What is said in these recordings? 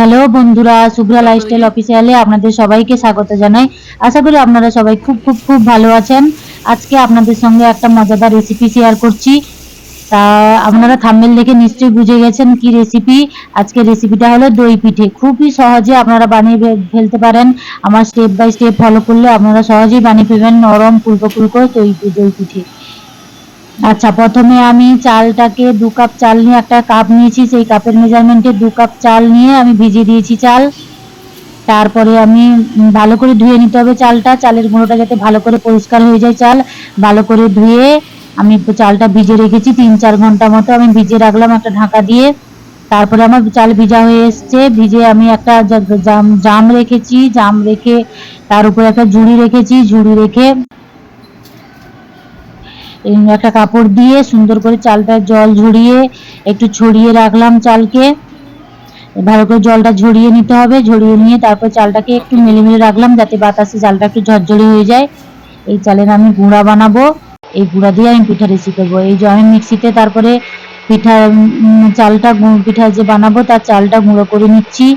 Hello বন্ধুরা, Shubhra lifestyle অফিসিয়ালে আপনাদের সবাইকে স্বাগত জানাই। আশা করি আপনারা সবাই খুব খুব খুব ভালো আছেন। আজকে আপনাদের সঙ্গে একটা মজাদার রেসিপি শেয়ার করছি। তা আপনারা থাম্বনেল দেখে নিশ্চয়ই বুঝে গেছেন কি রেসিপি। আজকের রেসিপিটা হলো দই পিঠে। খুবই সহজে আপনারা বানিয়ে ফেলতে পারেন। আমার স্টেপ বাই স্টেপ ফলো করলে আপনারা সহজেই বানিয়ে ফেলবেন নরম ফুলকো ফুলকো দই পিঠে। আচ্ছা, প্রথমে আমি চালটাকে 2 কাপ চাল নিয়ে একটা কাপ নিয়েছি, সেই কাপের মেজারমেন্টে 2 কাপ চাল নিয়ে আমি ভিজিয়ে দিয়েছি চাল। তারপরে আমি ভালো করে ধুয়ে নিতে হবে চালটা, চালের গুঁড়োটা যাতে ভালো করে পরিষ্কার হয়ে যায়। চাল ভালো করে ধুয়ে আমি চালটা ভিজে রেখেছি 3-4 ঘন্টা মতো আমি ভিজিয়ে রাখলাম একটা ঢাকা দিয়ে। তারপরে আমার চাল ভিজা হয়ে এসছে, ভিজে আমি একটা জাম রেখেছি, জাম রেখে তার উপরে একটা ঝুড়ি রেখেছি, ঝুড়ি রেখে একটা কাপড় দিয়ে সুন্দর করে চালটা জল ঝরিয়ে একটু ছড়িয়ে রাখলাম চালকে। ভালো করে জলটা ঝরিয়ে নিতে হবে, ঝরিয়ে নিয়ে তারপর চালটাকে একটু মেলে মেলে রাখলাম যাতে বাতাসে চালটা একটু ঝরঝরে হয়ে যায়। এই চালের আমি গুঁড়া বানাবো, এই গুঁড়া দিয়ে আমি পিঠা রেসি করবো। এই যে আমি মিক্সিতে তারপরে পিঠা চালটা পিঠা যে বানাবো তার চালটা গুঁড়ো করে নিচ্ছি।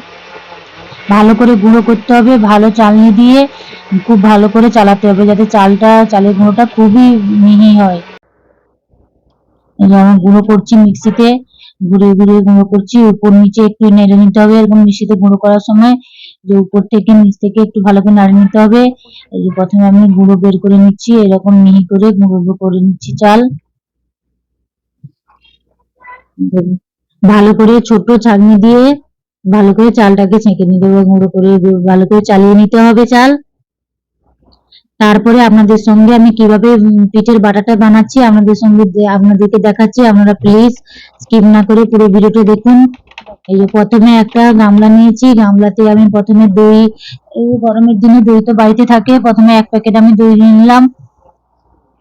ভালো করে গুঁড়ো করতে হবে, ভালো চালনি দিয়ে খুব ভালো করে চালাতে হবে যাতে চালের গুঁড়োটা খুবই মিহি হয়। এই যে আমি গুঁড়ো করছি মিক্সিতে, ঘুরিয়ে ঘুরিয়ে গুঁড়ো করছি। উপর নিচে একটু নেড়ে নিতে হবে এরকম মিক্সিতে গুঁড়ো করার সময়, যে উপর থেকে নিচ থেকে একটু ভালো করে নাড়ে নিতে হবে। এই যে প্রথমে আমি গুঁড়ো বের করে নিচ্ছি, এরকম মিহি করে গুঁড়ো করে নিচ্ছি চাল। ভালো করে ছোট ছাঁকনি দিয়ে ভালো করে চালটাকে ছেঁকে নিতে হবে, গুঁড়ো করে ভালো করে চালিয়ে নিতে হবে চাল। তারপরে আপনাদের সঙ্গে আমি কিভাবে পিঠের বাটাটা বানাচ্ছি আপনাদেরকে দেখাচ্ছি। আপনারা প্লিজ স্কিপ না করে পুরো ভিডিওটা দেখুন। এই যে প্রথমে একটা গামলা নিয়েছি, গামলাতে আমি প্রথমে দই, এই গরমের দিনে দই তো বাড়িতে থাকে, প্রথমে 1 প্যাকেট আমি দই নিয়ে নিলাম।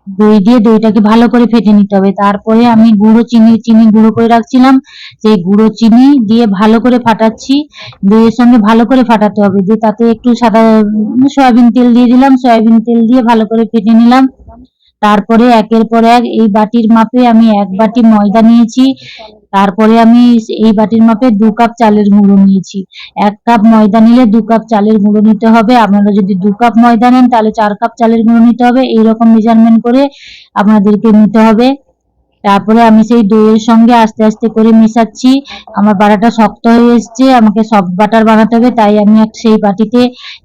দই দিয়ে দইটাকে ভালো করে ফেটে নিতে হবে। তারপরে আমি চিনি গুঁড়ো করে রাখছিলাম, সেই গুঁড়ো চিনি দিয়ে ভালো করে ফাটাচ্ছি। দইয়ের সঙ্গে ভালো করে ফাটাতে হবে, দিয়ে তাতে একটু সাদা সয়াবিন তেল দিয়ে দিলাম, সয়াবিন তেল দিয়ে ভালো করে ফেটে নিলাম। তারপরে একের পর এক এই বাটির মাপে আমি 1 বাটি ময়দা নিয়েছি। তারপরে আমি এই বাটির মাপে 2 কাপ চালের গুঁড়ো নিয়েছি। 1 কাপ ময়দা নিলে 2 কাপ চালের গুঁড়ো নিতে হবে। আপনারা যদি 2 কাপ ময়দা নেন তাহলে 4 কাপ চালের গুঁড়ো নিতে হবে। এইরকম মেজারমেন্ট করে আপনাদেরকে নিতে হবে। তারপরে আমি সেই দইয়ের সঙ্গে আস্তে আস্তে করে মেশাচ্ছি। আমার বাটাটা শক্ত হয়ে এসছে, আমাকে সফট বাটার বানাতে হবে, তাই আমি সেই বাটিতে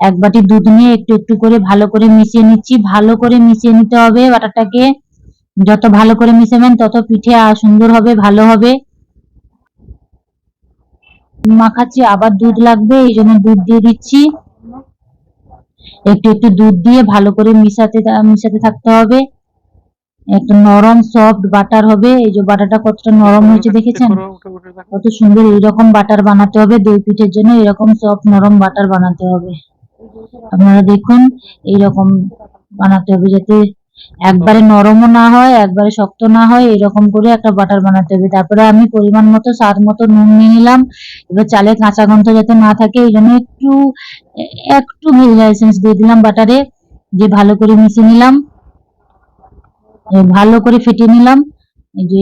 1 বাটি দুধ নিয়ে একটু একটু করে ভালো করে মিশিয়ে নিচ্ছি। ভালো করে মিশিয়ে নিতে হবে বাটাটাকে, যত ভালো করে মিশাবেন তত পিঠে সুন্দর হবে, ভালো হবে। মাখাচ্ছি, আবার দুধ লাগবে, এই জন্য দুধ দিয়ে দিচ্ছি। একটু একটু দুধ দিয়ে ভালো করে মিশাতে থাকতে হবে। একটা নরম সফট বাটার হবে। এই যে বাটারটা কতটা নরম হয়েছে দেখেছেন, কত সুন্দর। এইরকম বাটার বানাতে হবে দই পিঠের জন্য, এরকম সফট নরম বাটার বানাতে হবে। আপনারা দেখুন এইরকম বানাতে হবে, যাতে একবারে নরমও না হয় একবারে শক্ত না হয়, এরকম করে একটা বাটার বানাতে হবে। তারপরে আমি পরিমাণ মতো স্বাদ মতো নুন নিয়ে নিলাম। এবার চালের কাঁচা গন্ধ যাতে না থাকে এই জন্য একটু একটু ভ্যানিলা এসেন্স দিয়ে দিলাম বাটারে, দিয়ে ভালো করে মিশিয়ে নিলাম, ভালো করে ফেটিয়ে নিলাম। এই যে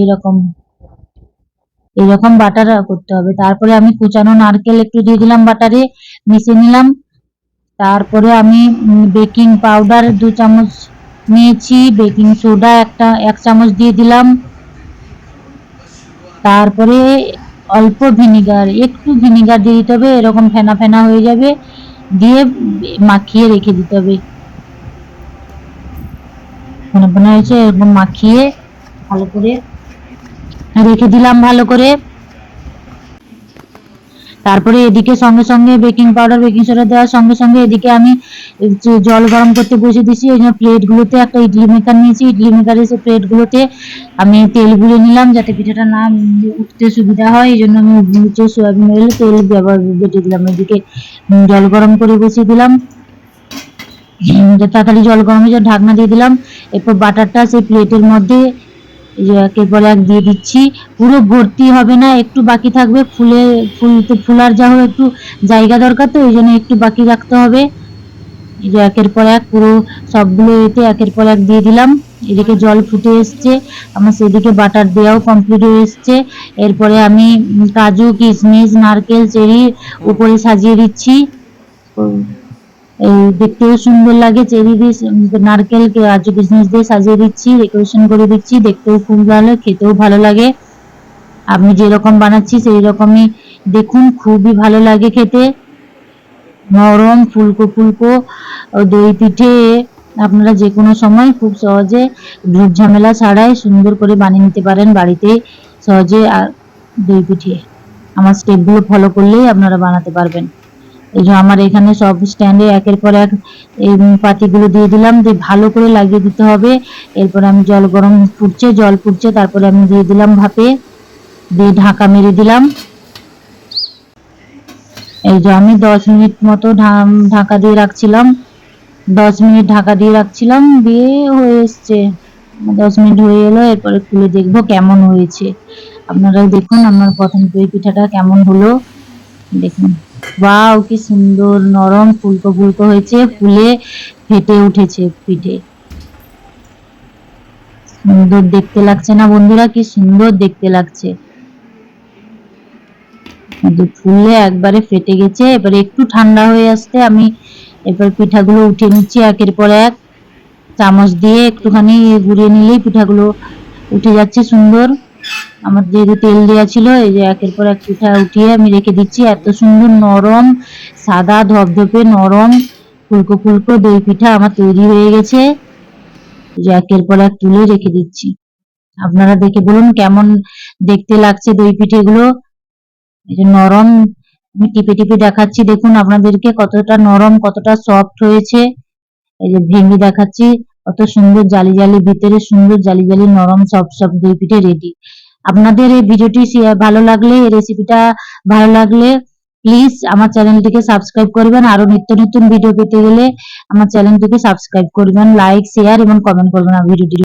এরকম বাটার করতে হবে। তারপরে আমি কুচানো নারকেল একটু দিয়ে দিলাম বাটারে, মিশিয়ে নিলাম। তারপরে আমি বেকিং পাউডার 2 চামচ নিয়েছি, বেকিং সোডা 1 চামচ দিয়ে দিলাম। তারপরে অল্প ভিনিগার, একটু ভিনিগার দিয়ে দিতে হবে, এরকম ফেনা ফেনা হয়ে যাবে, দিয়ে মাখিয়ে রেখে দিতে হবে। ফেনা ফেনা হয়েছে, এরকম মাখিয়ে ভালো করে রেখে দিলাম ভালো করে। তারপরে এদিকে সঙ্গে সঙ্গে বেকিং পাউডার বেকিং সোডা দেওয়ার সঙ্গে সঙ্গে এদিকে আমি জল গরম করতে বসিয়ে দিয়েছি। এই জন্য প্লেটগুলোতে একটা ইডলি মেকার নিয়েছি, ইডলি মেকারের সেই প্লেটগুলোতে আমি তেল গুলে নিলাম যাতে পিঠাটা না উঠতে সুবিধা হয়। এই জন্য আমি নিচে সয়াবিন অয়েল তেল বেটে দিলাম। এদিকে জল গরম করে বসিয়ে দিলাম, তাড়াতাড়ি জল গরম হয়ে যায়, ঢাকনা দিয়ে দিলাম। এরপর বাটারটা সেই প্লেটের মধ্যে একের পর এক দিয়ে দিচ্ছি। পুরো ভর্তি হবে না, একটু বাকি থাকবে, ফুলার যা হোক একটু জায়গা দরকার, তো এই জন্য একটু বাকি রাখতে হবে। এই যে একের পর এক পুরো সবগুলো এতে একের পর এক দিয়ে দিলাম। এদিকে জল ফুটে এসছে, আমার সেদিকে বাটার দেওয়াও কমপ্লিট হয়ে এসছে। এরপরে আমি কাজু, কিশমিশ, নারকেল, চেরি উপরে সাজিয়ে দিচ্ছি। এই দেখতেও সুন্দর লাগে, চেরি দিয়ে নারকেল, কাজু, কিশমিশ দিয়ে সাজিয়ে দিচ্ছি, ডেকোরেশন করে দিচ্ছি। দেখতেও খুব ভালো, খেতেও ভালো লাগে। আমি যেরকম বানাচ্ছি সেই রকমই দেখুন, খুবই ভালো লাগে খেতে, নরম ফুলকো ফুলকো দই পিঠে আপনারা যে কোনো সময় খুব সহজে ঝুট ঝামেলা ছাড়াই সুন্দর করে বানিয়ে নিতে পারেন বাড়িতে সহজে। আর দই পিঠে আমার স্টেপগুলো ফলো করলেই আপনারা বানাতে পারবেন। এই যে আমার এখানে সব স্ট্যান্ডে একের পর এক এই পাতিগুলো দিয়ে দিলাম, দিয়ে ভালো করে লাগিয়ে দিতে হবে। এরপর আমি জল গরম ফুটছে, জল ফুটছে, তারপরে আমি দিয়ে দিলাম ভাপে, দিয়ে ঢাকা মেরে দিলাম। এই যে আমি 10 মিনিট মতো ঢাকা দিয়ে রাখছিলাম, 10 মিনিট ঢাকা দিয়ে রাখছিলাম, দিয়ে হয়ে এসছে। 10 মিনিট হয়ে এলো, এরপরে খুলে দেখবো কেমন হয়েছে। আপনারাও দেখুন আমার প্রথম দই পিঠাটা কেমন হলো। দেখুন, ওয়াও কি সুন্দর নরম ফুলকো ফুলকো হয়েছে, ফুলে ফেটে উঠেছে পিঠে। সুন্দর দেখতে লাগছে না বন্ধুরা? কি সুন্দর দেখতে লাগছে, ফুলে একবারে ফেটে গেছে। এবারে একটু ঠান্ডা হয়ে আসতে আমি এবার পিঠাগুলো উঠিয়ে নিচ্ছি একের পর এক, চামচ দিয়ে একটুখানি ঘুরিয়ে নিলেই পিঠাগুলো উঠে যাচ্ছে সুন্দর। আমার যেহেতু তেল দেওয়া ছিল, এই যে একের পর এক পিঠা উঠিয়ে আমি রেখে দিচ্ছি। এত সুন্দর নরম সাদা ধপধপে নরম ফুলকো ফুলকো দই পিঠা আমার তৈরি হয়ে গেছে। এই যে একের পর এক তুলে রেখে দিচ্ছি। আপনারা দেখে বলুন কেমন দেখতে লাগছে দই পিঠেগুলো। এই যে নরম, আমি টিপে টিপে দেখাচ্ছি, দেখুন আপনাদেরকে কতটা নরম কতটা সফট হয়েছে। এই যে ভেঙে দেখাচ্ছি, কত সুন্দর জালি জালি ভিতরে, সুন্দর জালি জালি নরম সফট সফট দই পিঠে রেডি। আপনাদের এই ভিডিওটি ভালো লাগলে, এই রেসিপিটা ভালো লাগলে প্লিজ আমার চ্যানেলটিকে সাবস্ক্রাইব করবেন। আরো নিত্য নতুন ভিডিও পেতে গেলে আমার চ্যানেলটিকে সাবস্ক্রাইব করবেন, লাইক শেয়ার এবং কমেন্ট করবেন আমার ভিডিওটি।